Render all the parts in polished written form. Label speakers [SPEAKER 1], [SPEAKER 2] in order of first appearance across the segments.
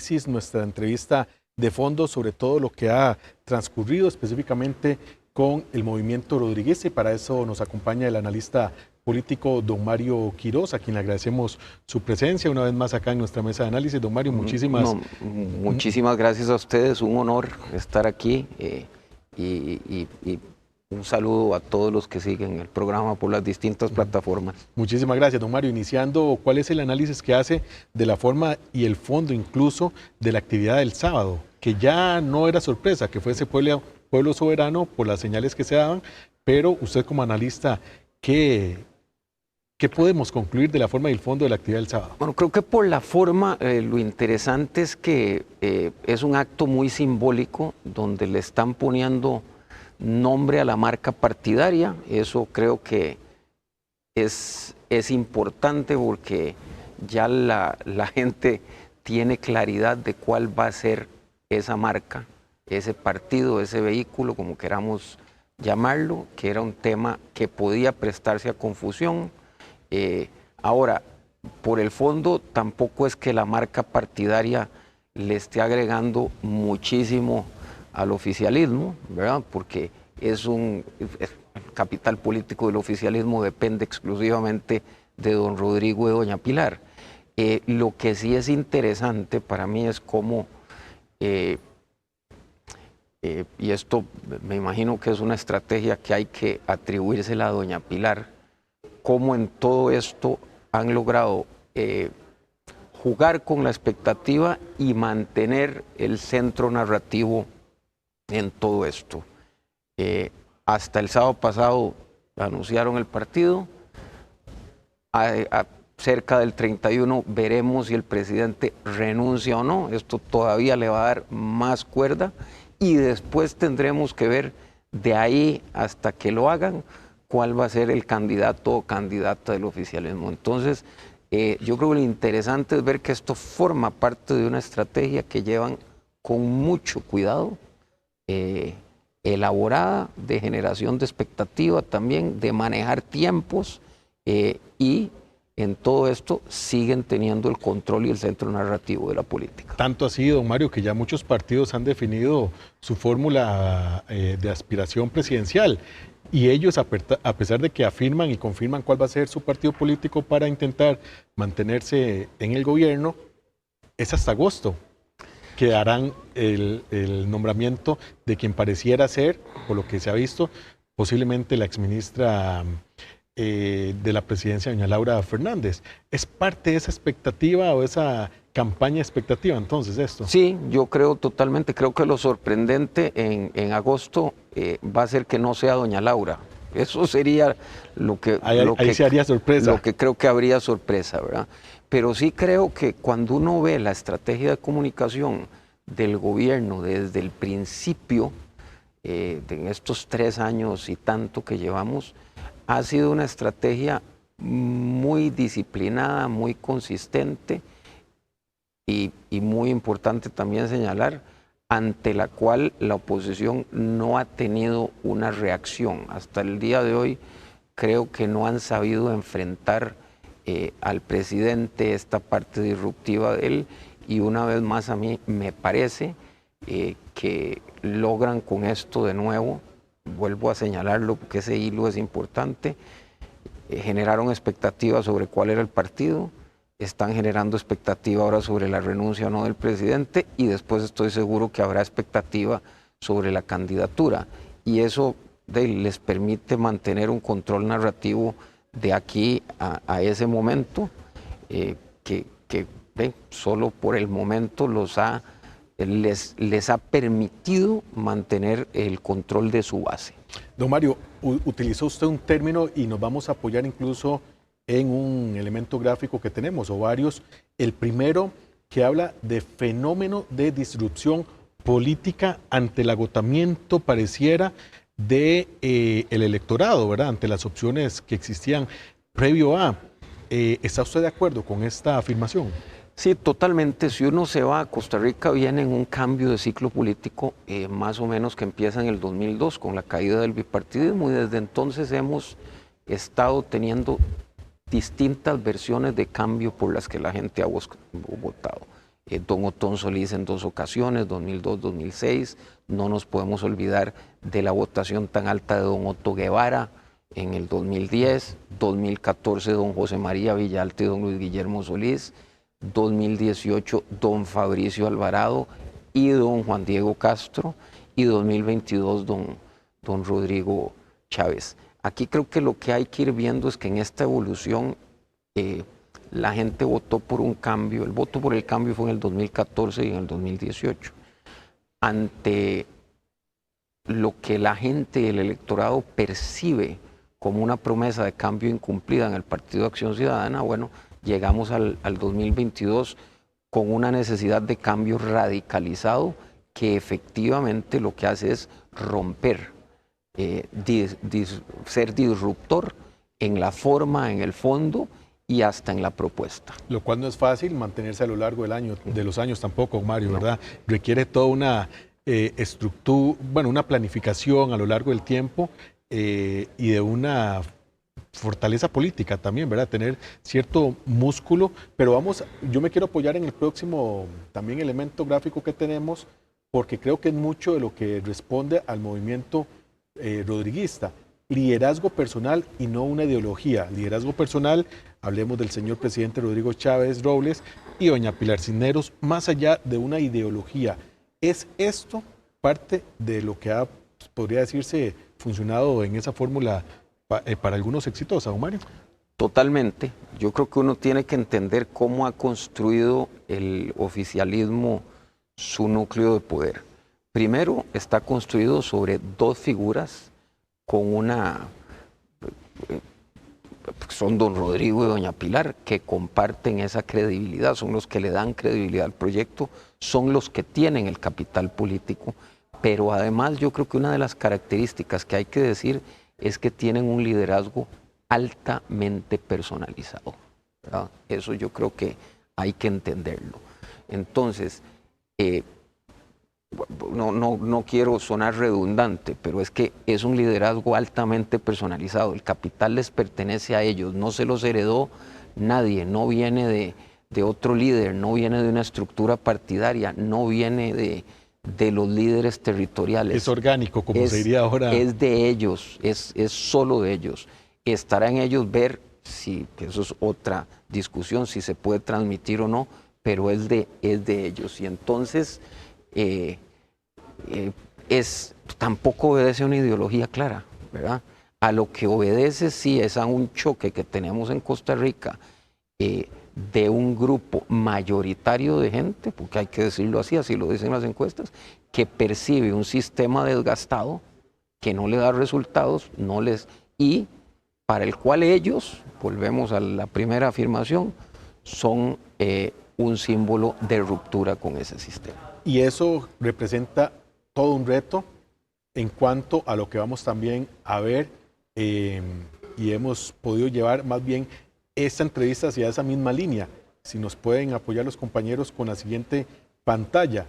[SPEAKER 1] análisis, nuestra entrevista de fondo sobre todo lo que ha transcurrido específicamente con el movimiento rodriguista, y para eso nos acompaña el analista político don Mario Quiroz, a quien le agradecemos su presencia una vez más acá en nuestra mesa de análisis. Don Mario,
[SPEAKER 2] muchísimas gracias a ustedes, un honor estar aquí y un saludo a todos los que siguen el programa por las distintas plataformas.
[SPEAKER 1] Muchísimas gracias, don Mario. Iniciando, ¿cuál es el análisis que hace de la forma y el fondo incluso de la actividad del sábado? Que ya no era sorpresa que fuese pueblo soberano por las señales que se daban, pero usted como analista, ¿qué podemos concluir de la forma y el fondo de la actividad del sábado?
[SPEAKER 2] Bueno, creo que por la forma, lo interesante es que es un acto muy simbólico donde le están poniendo nombre a la marca partidaria. Eso creo que es importante porque ya la gente tiene claridad de cuál va a ser esa marca, ese partido, ese vehículo, como queramos llamarlo, que era un tema que podía prestarse a confusión. Ahora, por el fondo, tampoco es que la marca partidaria le esté agregando muchísimo al oficialismo, ¿verdad? Porque el capital político del oficialismo depende exclusivamente de don Rodrigo y doña Pilar. Lo que sí es interesante para mí es cómo, y esto me imagino que es una estrategia que hay que atribuírsela a doña Pilar, cómo en todo esto han logrado jugar con la expectativa y mantener el centro narrativo en todo esto. Hasta el sábado pasado anunciaron el partido, cerca del 31 veremos si el presidente renuncia o no, esto todavía le va a dar más cuerda, y después tendremos que ver de ahí hasta que lo hagan cuál va a ser el candidato o candidata del oficialismo. Entonces, yo creo que lo interesante es ver que esto forma parte de una estrategia que llevan con mucho cuidado, elaborada, de generación de expectativa también, de manejar tiempos, y en todo esto siguen teniendo el control y el centro narrativo de la política.
[SPEAKER 1] Tanto así, don Mario, que ya muchos partidos han definido su fórmula de aspiración presidencial, y ellos, a pesar de que afirman y confirman cuál va a ser su partido político para intentar mantenerse en el gobierno, es hasta agosto que harán el nombramiento de quien pareciera ser, por lo que se ha visto, posiblemente la exministra de la presidencia, doña Laura Fernández. ¿Es parte de esa expectativa o esa campaña expectativa entonces esto?
[SPEAKER 2] Sí, yo creo totalmente, creo que lo sorprendente en agosto va a ser que no sea doña Laura. Eso sería lo que
[SPEAKER 1] se haría sorpresa.
[SPEAKER 2] Lo que creo que habría sorpresa, ¿verdad? Pero sí creo que cuando uno ve la estrategia de comunicación del gobierno desde el principio, en estos 3 años y tanto que llevamos, ha sido una estrategia muy disciplinada, muy consistente y muy importante también señalar, ante la cual la oposición no ha tenido una reacción. Hasta el día de hoy creo que no han sabido enfrentar al presidente esta parte disruptiva de él, y una vez más a mí me parece que logran con esto de nuevo, vuelvo a señalarlo porque ese hilo es importante, generaron expectativas sobre cuál era el partido, están generando expectativa ahora sobre la renuncia o no del presidente, y después estoy seguro que habrá expectativa sobre la candidatura, y eso les permite mantener un control narrativo de aquí a ese momento, que solo por el momento les ha permitido mantener el control de su base.
[SPEAKER 1] Don Mario, utilizó usted un término y nos vamos a apoyar incluso en un elemento gráfico que tenemos, o varios. El primero, que habla de fenómeno de disrupción política ante el agotamiento, pareciera, de el electorado, ¿verdad? Ante las opciones que existían previo a. ¿Está usted de acuerdo con esta afirmación?
[SPEAKER 2] Sí, totalmente. Si uno se va a Costa Rica, viene en un cambio de ciclo político más o menos que empieza en el 2002 con la caída del bipartidismo, y desde entonces hemos estado teniendo distintas versiones de cambio por las que la gente ha votado. don Otón Solís en 2 ocasiones, 2002, 2006. No nos podemos olvidar de la votación tan alta de don Otto Guevara en el 2010, 2014 don José María Villalta y don Luis Guillermo Solís, 2018 don Fabricio Alvarado y don Juan Diego Castro, y 2022 don Rodrigo Chávez. Aquí creo que lo que hay que ir viendo es que en esta evolución la gente votó por un cambio. El voto por el cambio fue en el 2014 y en el 2018. Ante lo que la gente, el electorado percibe como una promesa de cambio incumplida en el Partido de Acción Ciudadana, bueno, llegamos al 2022 con una necesidad de cambio radicalizado que efectivamente lo que hace es romper, ser disruptor en la forma, en el fondo y hasta en la propuesta.
[SPEAKER 1] Lo cual no es fácil mantenerse a lo largo de los años tampoco, Mario, no. ¿Verdad? Requiere toda una estructura, bueno, una planificación a lo largo del tiempo y de una fortaleza política también, ¿verdad? Tener cierto músculo, pero yo me quiero apoyar en el próximo también elemento gráfico que tenemos, porque creo que es mucho de lo que responde al movimiento rodriguista. Liderazgo personal y no una ideología. Liderazgo personal, hablemos del señor presidente Rodrigo Chávez Robles y doña Pilar Cisneros, más allá de una ideología. ¿Es esto parte de lo que ha, podría decirse, funcionado en esa fórmula para algunos exitosa, don Mario?
[SPEAKER 2] Totalmente. Yo creo que uno tiene que entender cómo ha construido el oficialismo su núcleo de poder. Primero, está construido sobre 2 figuras con son don Rodrigo y doña Pilar, que comparten esa credibilidad, son los que le dan credibilidad al proyecto, son los que tienen el capital político, pero además yo creo que una de las características que hay que decir es que tienen un liderazgo altamente personalizado, ¿verdad? Eso yo creo que hay que entenderlo. Entonces, no quiero sonar redundante, pero es que es un liderazgo altamente personalizado. El capital les pertenece a ellos, no se los heredó nadie, no viene de otro líder, no viene de una estructura partidaria, no viene de los líderes territoriales.
[SPEAKER 1] Es orgánico, como se diría ahora.
[SPEAKER 2] Es de ellos, es solo de ellos. Estará en ellos ver si, que eso es otra discusión, si se puede transmitir o no, pero es de ellos. Y entonces tampoco obedece a una ideología clara, ¿verdad? A lo que obedece sí es a un choque que tenemos en Costa Rica de un grupo mayoritario de gente, porque hay que decirlo así lo dicen las encuestas, que percibe un sistema desgastado, que no le da resultados, y para el cual ellos, volvemos a la primera afirmación, son un símbolo de ruptura con ese sistema.
[SPEAKER 1] Y eso representa todo un reto en cuanto a lo que vamos también a ver y hemos podido llevar más bien esta entrevista hacia esa misma línea. Si nos pueden apoyar los compañeros con la siguiente pantalla,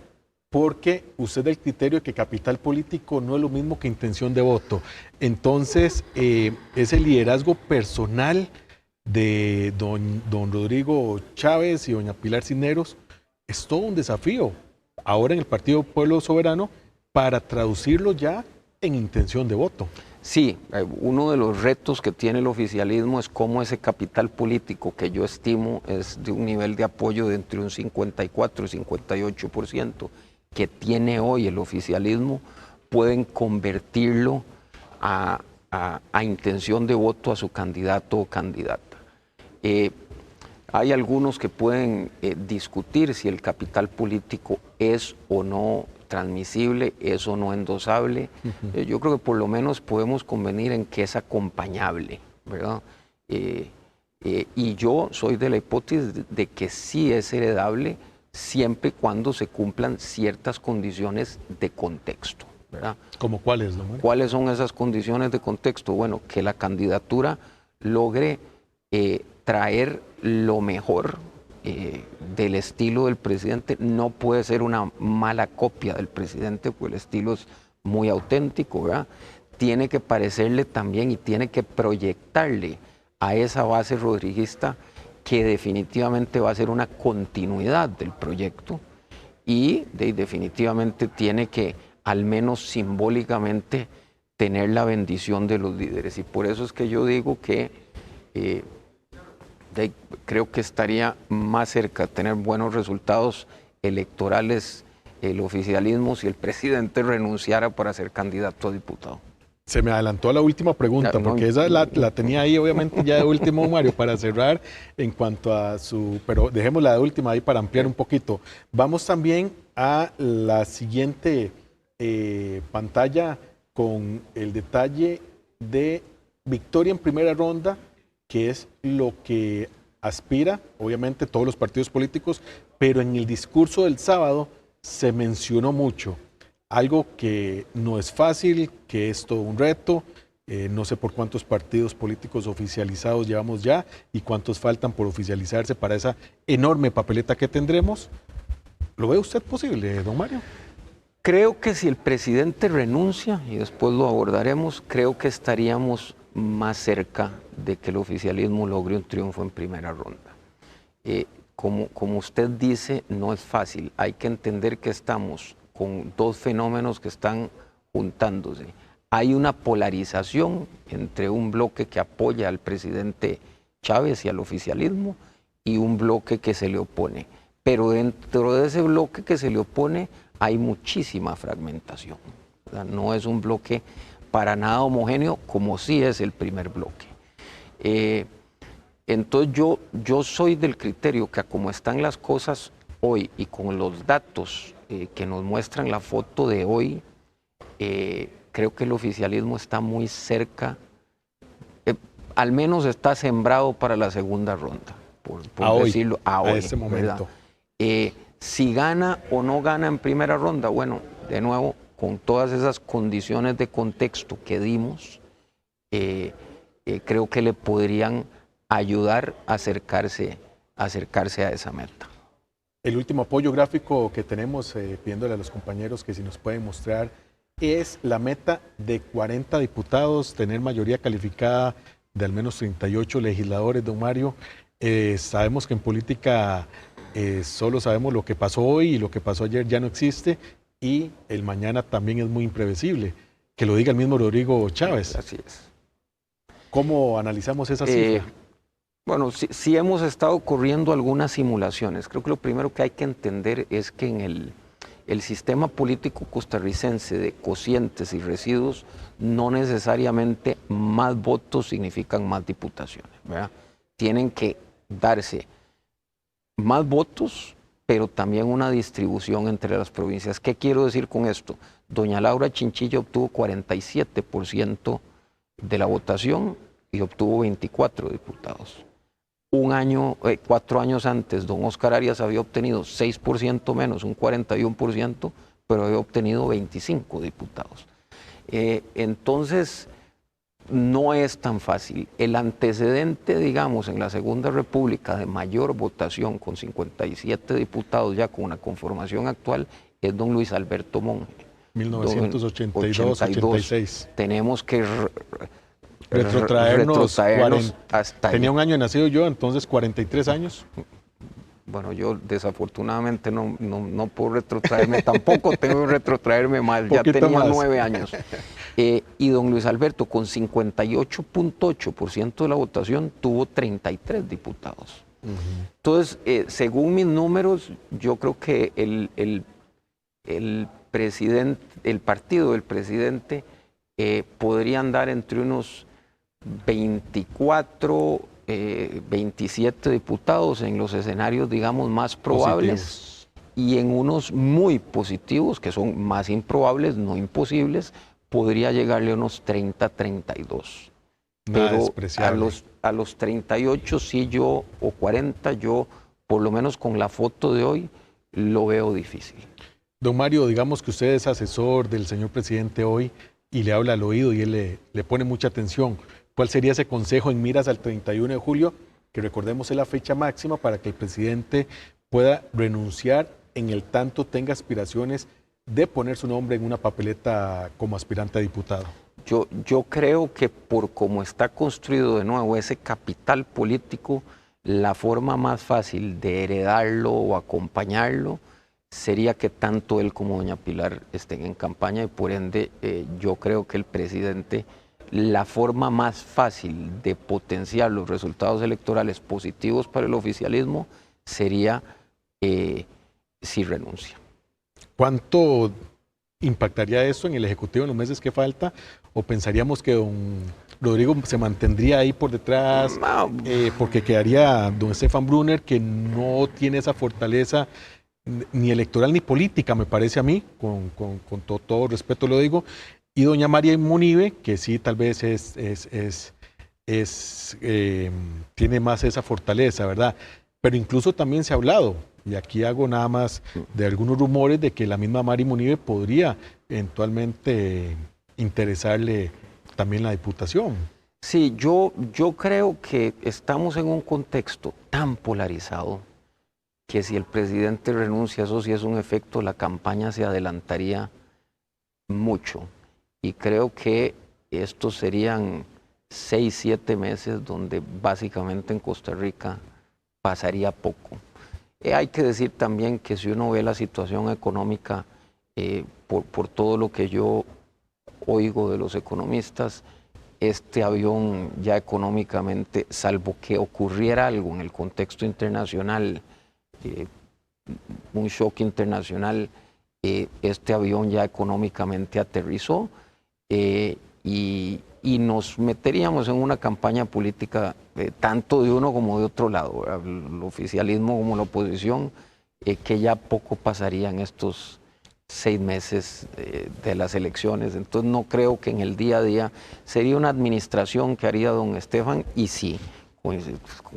[SPEAKER 1] porque usted del criterio de que capital político no es lo mismo que intención de voto. Entonces, ese liderazgo personal de don Rodrigo Chávez y doña Pilar Cisneros es todo un desafío ahora en el Partido Pueblo Soberano para traducirlo ya en intención de voto.
[SPEAKER 2] Sí, uno de los retos que tiene el oficialismo es cómo ese capital político, que yo estimo es de un nivel de apoyo de entre un 54 y 58%, que tiene hoy el oficialismo, pueden convertirlo a intención de voto a su candidato o candidata. Hay algunos que pueden discutir si el capital político es o no transmisible, es o no endosable. Yo creo que por lo menos podemos convenir en que es acompañable, ¿verdad? Y yo soy de la hipótesis de que sí es heredable siempre y cuando se cumplan ciertas condiciones de contexto, ¿verdad?
[SPEAKER 1] ¿Cómo cuáles, don Mario?
[SPEAKER 2] ¿Cuáles son esas condiciones de contexto? Bueno, que la candidatura logre traer lo mejor del estilo del presidente. No puede ser una mala copia del presidente, porque el estilo es muy auténtico, ¿verdad? Tiene que parecerle también y tiene que proyectarle a esa base rodriguista que definitivamente va a ser una continuidad del proyecto y definitivamente tiene que, al menos simbólicamente, tener la bendición de los líderes. Y por eso es que yo digo que creo que estaría más cerca de tener buenos resultados electorales el oficialismo si el presidente renunciara para ser candidato a diputado.
[SPEAKER 1] Se me adelantó a la última pregunta, porque esa la tenía ahí obviamente ya de último, Mario, para cerrar en cuanto a su... Pero dejémosla de última ahí para ampliar un poquito. Vamos también a la siguiente pantalla con el detalle de victoria en primera ronda, que es lo que aspira, obviamente, todos los partidos políticos, pero en el discurso del sábado se mencionó mucho. Algo que no es fácil, que es todo un reto. No sé por cuántos partidos políticos oficializados llevamos ya y cuántos faltan por oficializarse para esa enorme papeleta que tendremos. ¿Lo ve usted posible, don Mario?
[SPEAKER 2] Creo que si el presidente renuncia, y después lo abordaremos, creo que estaríamos más cerca de que el oficialismo logre un triunfo en primera ronda. Como usted dice, no es fácil. Hay que entender que estamos con dos fenómenos que están juntándose. Hay una polarización entre un bloque que apoya al presidente Chávez y al oficialismo y un bloque que se le opone. Pero dentro de ese bloque que se le opone hay muchísima fragmentación. No es un bloque para nada homogéneo como sí es el primer bloque. Entonces yo soy del criterio que como están las cosas hoy y con los datos que nos muestran la foto de hoy, creo que el oficialismo está muy cerca, al menos está sembrado para la segunda ronda, por decirlo, a
[SPEAKER 1] este momento.
[SPEAKER 2] Si gana o no gana en primera ronda, bueno, de nuevo, con todas esas condiciones de contexto que dimos, creo que le podrían ayudar a acercarse a esa meta.
[SPEAKER 1] El último apoyo gráfico que tenemos, pidiéndole a los compañeros que si nos pueden mostrar, es la meta de 40 diputados, tener mayoría calificada de al menos 38 legisladores, don Mario. Sabemos que en política solo sabemos lo que pasó hoy y lo que pasó ayer ya no existe y el mañana también es muy imprevisible. Que lo diga el mismo Rodrigo Chávez.
[SPEAKER 2] Así es.
[SPEAKER 1] ¿Cómo analizamos esa cifra?
[SPEAKER 2] Bueno, sí hemos estado corriendo algunas simulaciones. Creo que lo primero que hay que entender es que en el sistema político costarricense de cocientes y residuos, no necesariamente más votos significan más diputaciones, ¿verdad? Tienen que darse más votos, pero también una distribución entre las provincias. ¿Qué quiero decir con esto? Doña Laura Chinchilla obtuvo 47% de la votación y obtuvo 24 diputados. 4 años antes, don Oscar Arias había obtenido 6% menos, un 41%, pero había obtenido 25 diputados. Entonces, no es tan fácil. El antecedente, digamos, en la Segunda República de mayor votación, con 57 diputados ya con una conformación actual, es don Luis Alberto Monge.
[SPEAKER 1] 1982-86.
[SPEAKER 2] Tenemos que
[SPEAKER 1] retrotraernos
[SPEAKER 2] hasta
[SPEAKER 1] tenía un año nacido yo, entonces 43 años.
[SPEAKER 2] Bueno, yo desafortunadamente no puedo retrotraerme, tampoco tengo que retrotraerme más, ya tenía más. 9 años. Y don Luis Alberto, con 58.8% de la votación, tuvo 33 diputados. Entonces, según mis números, yo creo que el partido del presidente podría andar entre unos 24, 27 diputados en los escenarios, digamos, más probables positivos. Y en unos muy positivos, que son más improbables, no imposibles, podría llegarle a unos 30, 32. Pero a los 38 sí yo, o 40 yo, por lo menos con la foto de hoy, lo veo difícil.
[SPEAKER 1] Don Mario, digamos que usted es asesor del señor presidente hoy y le habla al oído y él le pone mucha atención. ¿Cuál sería ese consejo en miras al 31 de julio? Que recordemos es la fecha máxima para que el presidente pueda renunciar en el tanto tenga aspiraciones de poner su nombre en una papeleta como aspirante a diputado.
[SPEAKER 2] Yo creo que por cómo está construido de nuevo ese capital político, la forma más fácil de heredarlo o acompañarlo sería que tanto él como doña Pilar estén en campaña y por ende yo creo que el presidente, la forma más fácil de potenciar los resultados electorales positivos para el oficialismo sería si renuncia.
[SPEAKER 1] ¿Cuánto impactaría eso en el Ejecutivo en los meses que falta? ¿O pensaríamos que don Rodrigo se mantendría ahí por detrás porque quedaría don Stefan Brunner, que no tiene esa fortaleza ni electoral ni política, me parece a mí, con todo respeto lo digo, y doña María Monive, que sí tal vez tiene más esa fortaleza, ¿verdad? Pero incluso también se ha hablado, y aquí hago nada más de algunos rumores de que la misma María Monive podría eventualmente interesarle también la diputación.
[SPEAKER 2] Sí, yo creo que estamos en un contexto tan polarizado que si el presidente renuncia, eso sí es un efecto, la campaña se adelantaría mucho. Y creo que estos serían 6, 7 meses donde básicamente en Costa Rica pasaría poco. Hay que decir también que si uno ve la situación económica, por todo lo que yo oigo de los economistas, este avión ya económicamente, salvo que ocurriera algo en el contexto internacional, un shock internacional, este avión ya económicamente aterrizó y nos meteríamos en una campaña política tanto de uno como de otro lado, el oficialismo como la oposición, que ya poco pasaría en estos 6 meses de las elecciones. Entonces no creo que en el día a día sería una administración que haría don Stefan, y sí,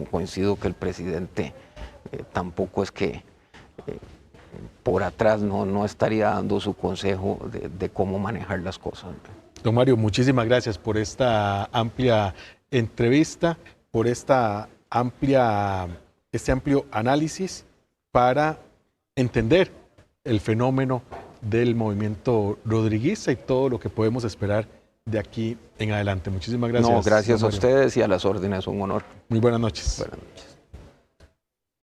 [SPEAKER 2] coincido que el presidente tampoco es que por atrás no estaría dando su consejo de cómo manejar las cosas.
[SPEAKER 1] Don Mario, muchísimas gracias por esta amplia entrevista, por este amplio análisis para entender el fenómeno del movimiento rodriguista y todo lo que podemos esperar de aquí en adelante. Muchísimas gracias.
[SPEAKER 2] No, gracias a ustedes y a las órdenes, un honor.
[SPEAKER 1] Muy buenas noches.
[SPEAKER 2] Buenas noches.